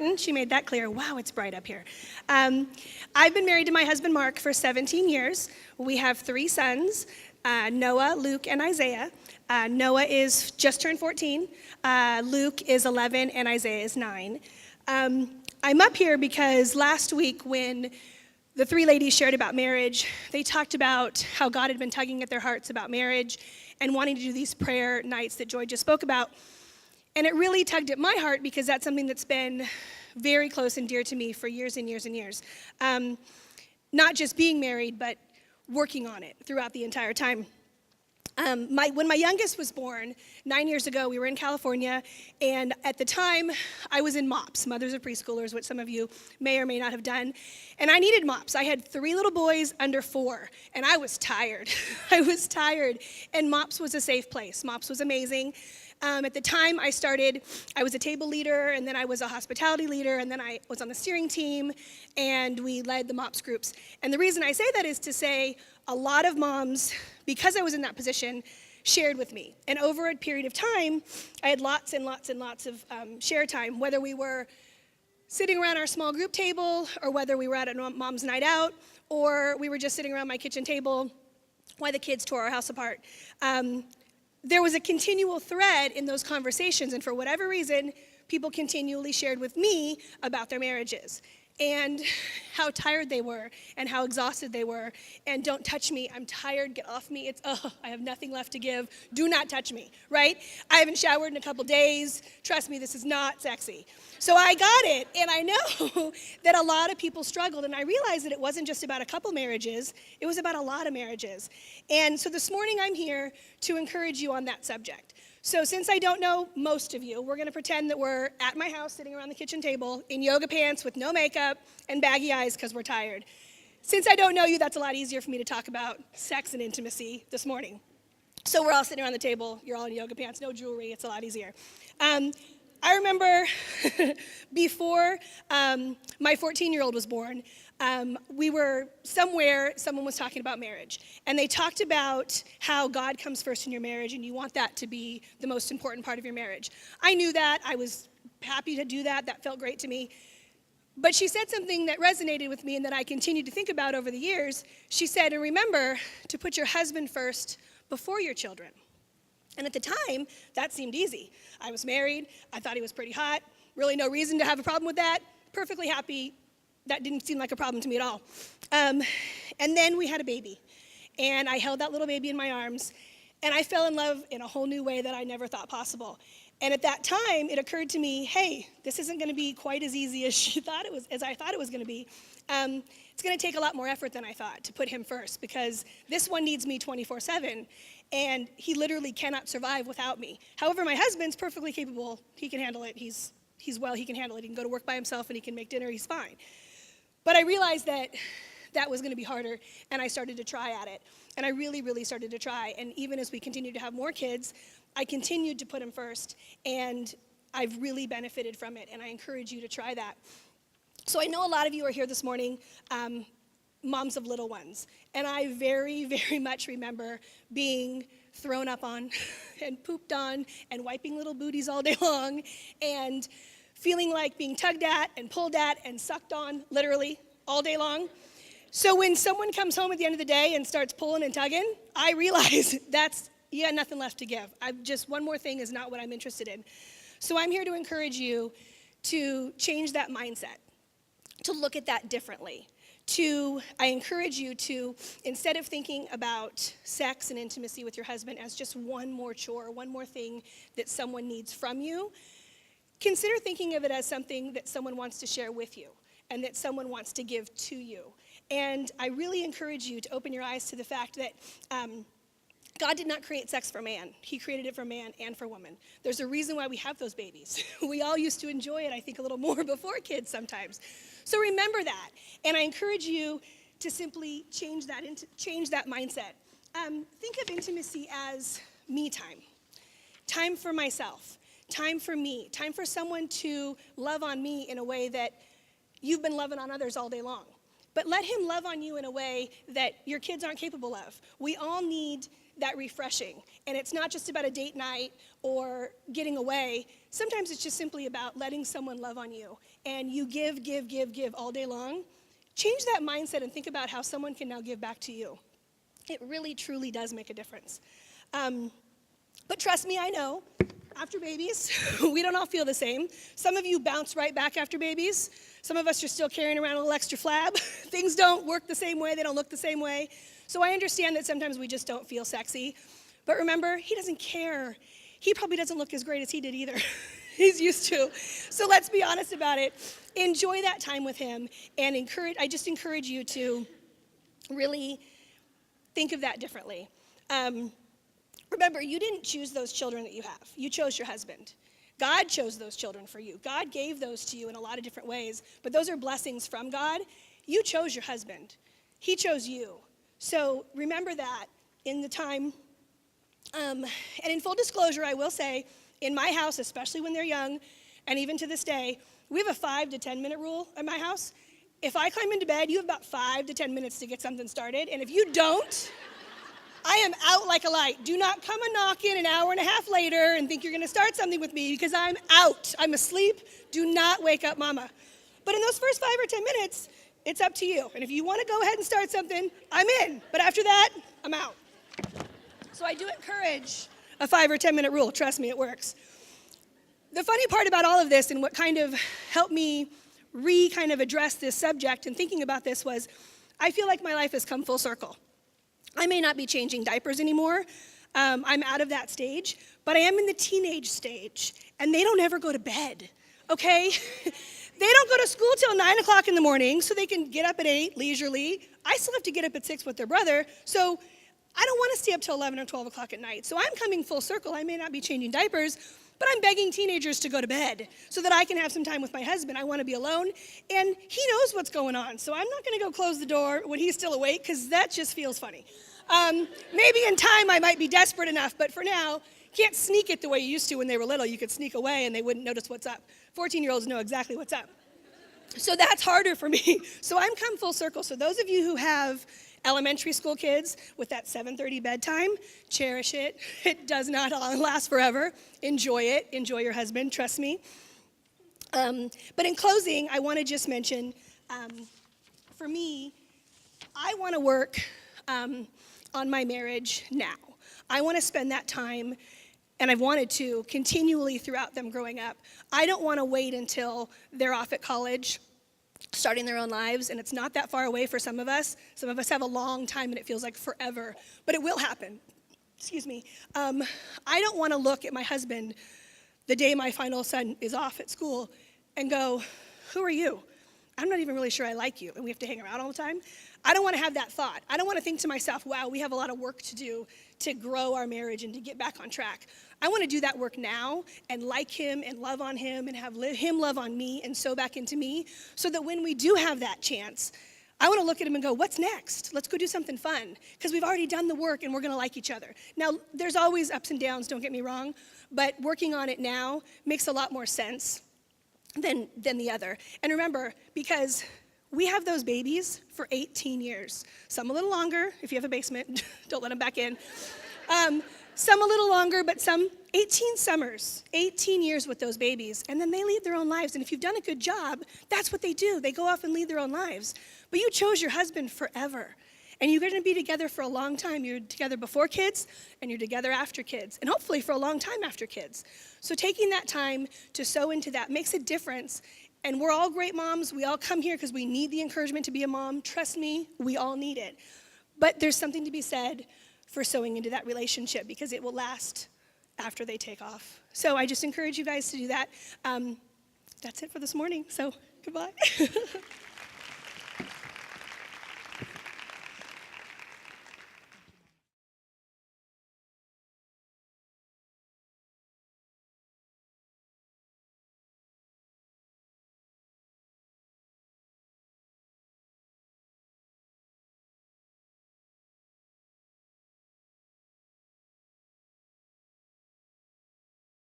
Martin. She made that clear. Wow, it's bright up here. I've been married to my husband, Mark, for 17 years. We have 3 sons, Noah, Luke, and Isaiah. Noah is just turned 14. Luke is 11, and Isaiah is 9. I'm up here because last week when the 3 ladies shared about marriage, they talked about how God had been tugging at their hearts about marriage and wanting to do these prayer nights that Joy just spoke about. And it really tugged at my heart because that's something that's been very close and dear to me for years and years and years. Not just being married, but working on it throughout the entire time. When my youngest was born, 9 years ago, we were in California, and at the time, I was in MOPS, Mothers of Preschoolers, which some of you may or may not have done, and I needed MOPS. I had 3 little boys under 4, and I was tired. I was tired, and MOPS was a safe place. MOPS was amazing. At the time I was a table leader, and then I was a hospitality leader, and then I was on the steering team, and we led the MOPS groups. And the reason I say that is to say a lot of moms, because I was in that position, shared with me. And over a period of time, I had lots and lots and lots of share time, whether we were sitting around our small group table, or whether we were at a mom's night out, or we were just sitting around my kitchen table while the kids tore our house apart. There was a continual thread in those conversations, and for whatever reason, people continually shared with me about their marriages and how tired they were and how exhausted they were. And don't touch me, I'm tired, get off me. I have nothing left to give. Do not touch me, right? I haven't showered in a couple days. Trust me, this is not sexy. So I got it, and I know that a lot of people struggled, and I realized that it wasn't just about a couple marriages, it was about a lot of marriages. And so this morning I'm here to encourage you on that subject. So since I don't know most of you, we're going to pretend that we're at my house sitting around the kitchen table in yoga pants with no makeup and baggy eyes because we're tired. Since I don't know you, that's a lot easier for me to talk about sex and intimacy this morning. So we're all sitting around the table, you're all in yoga pants, no jewelry, it's a lot easier. I remember before my 14-year-old was born, we were somewhere, someone was talking about marriage, and they talked about how God comes first in your marriage, and you want that to be the most important part of your marriage. I knew that. I was happy to do that. That felt great to me. But she said something that resonated with me and that I continued to think about over the years. She said, and remember to put your husband first before your children. And at the time, that seemed easy. I was married. I thought he was pretty hot. Really no reason to have a problem with that. Perfectly happy. That didn't seem like a problem to me at all. And then we had a baby. And I held that little baby in my arms. And I fell in love in a whole new way that I never thought possible. And at that time, it occurred to me, hey, this isn't going to be quite as easy as I thought it was going to be. It's going to take a lot more effort than I thought to put him first, because this one needs me 24/7, and he literally cannot survive without me. However, my husband's perfectly capable. He can handle it. He can handle it. He can go to work by himself, and he can make dinner. He's fine. But I realized that was going to be harder, and I started to try at it. And I really, really started to try. And even as we continued to have more kids, I continued to put him first, and I've really benefited from it, and I encourage you to try that. So I know a lot of you are here this morning, moms of little ones, and I very, very much remember being thrown up on and pooped on and wiping little booties all day long and feeling like being tugged at and pulled at and sucked on, literally, all day long. So when someone comes home at the end of the day and starts pulling and tugging, I realize you got nothing left to give. One more thing is not what I'm interested in. So I'm here to encourage you to change that mindset, to look at that differently. I encourage you to, instead of thinking about sex and intimacy with your husband as just one more chore, one more thing that someone needs from you, consider thinking of it as something that someone wants to share with you and that someone wants to give to you. And I really encourage you to open your eyes to the fact that God did not create sex for man. He created it for man and for woman. There's a reason why we have those babies. We all used to enjoy it, I think, a little more before kids sometimes. So remember that. And I encourage you to simply change that mindset. Think of intimacy as me time. Time for myself. Time for me. Time for someone to love on me in a way that you've been loving on others all day long. But let him love on you in a way that your kids aren't capable of. We all need that refreshing. And it's not just about a date night or getting away. Sometimes it's just simply about letting someone love on you. And you give, give, give, give all day long. Change that mindset and think about how someone can now give back to you. It really, truly does make a difference. But trust me, I know, after babies, we don't all feel the same. Some of you bounce right back after babies. Some of us are still carrying around a little extra flab. Things don't work the same way. They don't look the same way. So I understand that sometimes we just don't feel sexy. But remember, he doesn't care. He probably doesn't look as great as he did either. He's used to. So let's be honest about it. Enjoy that time with him. And I just encourage you to really think of that differently. Remember, you didn't choose those children that you have. You chose your husband. God chose those children for you. God gave those to you in a lot of different ways, but those are blessings from God. You chose your husband. He chose you. So remember that in the time. And in full disclosure, I will say, in my house, especially when they're young, and even to this day, we have a 5 to 10 minute rule at my house. If I climb into bed, you have about 5 to 10 minutes to get something started, and if you don't, I am out like a light. Do not come a knocking an hour and a half later and think you're going to start something with me because I'm out. I'm asleep. Do not wake up mama. But in those first 5 or 10 minutes, it's up to you. And if you want to go ahead and start something, I'm in. But after that, I'm out. So I do encourage a 5 or 10 minute rule. Trust me, it works. The funny part about all of this and what kind of helped me kind of address this subject and thinking about this was I feel like my life has come full circle. I may not be changing diapers anymore. I'm out of that stage, but I am in the teenage stage, and they don't ever go to bed, okay? They don't go to school till 9 o'clock in the morning, so they can get up at 8 leisurely. I still have to get up at 6 with their brother, so I don't want to stay up till 11 or 12 o'clock at night. So I'm coming full circle. I may not be changing diapers, but I'm begging teenagers to go to bed so that I can have some time with my husband. I want to be alone, and he knows what's going on. So I'm not going to go close the door when he's still awake because that just feels funny. Maybe in time I might be desperate enough, but for now, can't sneak it the way you used to when they were little. You could sneak away and they wouldn't notice what's up. 14-year-olds know exactly what's up. So that's harder for me. So I'm come full circle. So those of you who have elementary school kids with that 7:30 bedtime, cherish it. It does not last forever. Enjoy it. Enjoy your husband. Trust me. But in closing, I want to just mention, for me, I want to work on my marriage now. I want to spend that time, and I've wanted to continually throughout them growing up. I don't want to wait until they're off at college, starting their own lives, and it's not that far away for some of us. Some of us have a long time, and it feels like forever, but it will happen. Excuse me. I don't want to look at my husband the day my final son is off at school and go, who are you? I'm not even really sure I like you, and we have to hang around all the time. I don't want to have that thought. I don't want to think to myself, wow, we have a lot of work to do to grow our marriage and to get back on track. I want to do that work now and like him and love on him and have him love on me and sow back into me so that when we do have that chance, I want to look at him and go, what's next? Let's go do something fun because we've already done the work and we're going to like each other. Now, there's always ups and downs, don't get me wrong, but working on it now makes a lot more sense than the other. And remember, because we have those babies for 18 years. Some a little longer. If you have a basement, don't let them back in. Some a little longer, but some 18 summers, 18 years with those babies. And then they lead their own lives. And if you've done a good job, that's what they do. They go off and lead their own lives. But you chose your husband forever. And you're going to be together for a long time. You're together before kids, and you're together after kids. And hopefully for a long time after kids. So taking that time to sow into that makes a difference. And we're all great moms. We all come here because we need the encouragement to be a mom. Trust me, we all need it. But there's something to be said for sowing into that relationship because it will last after they take off. So I just encourage you guys to do that. That's it for this morning. So goodbye.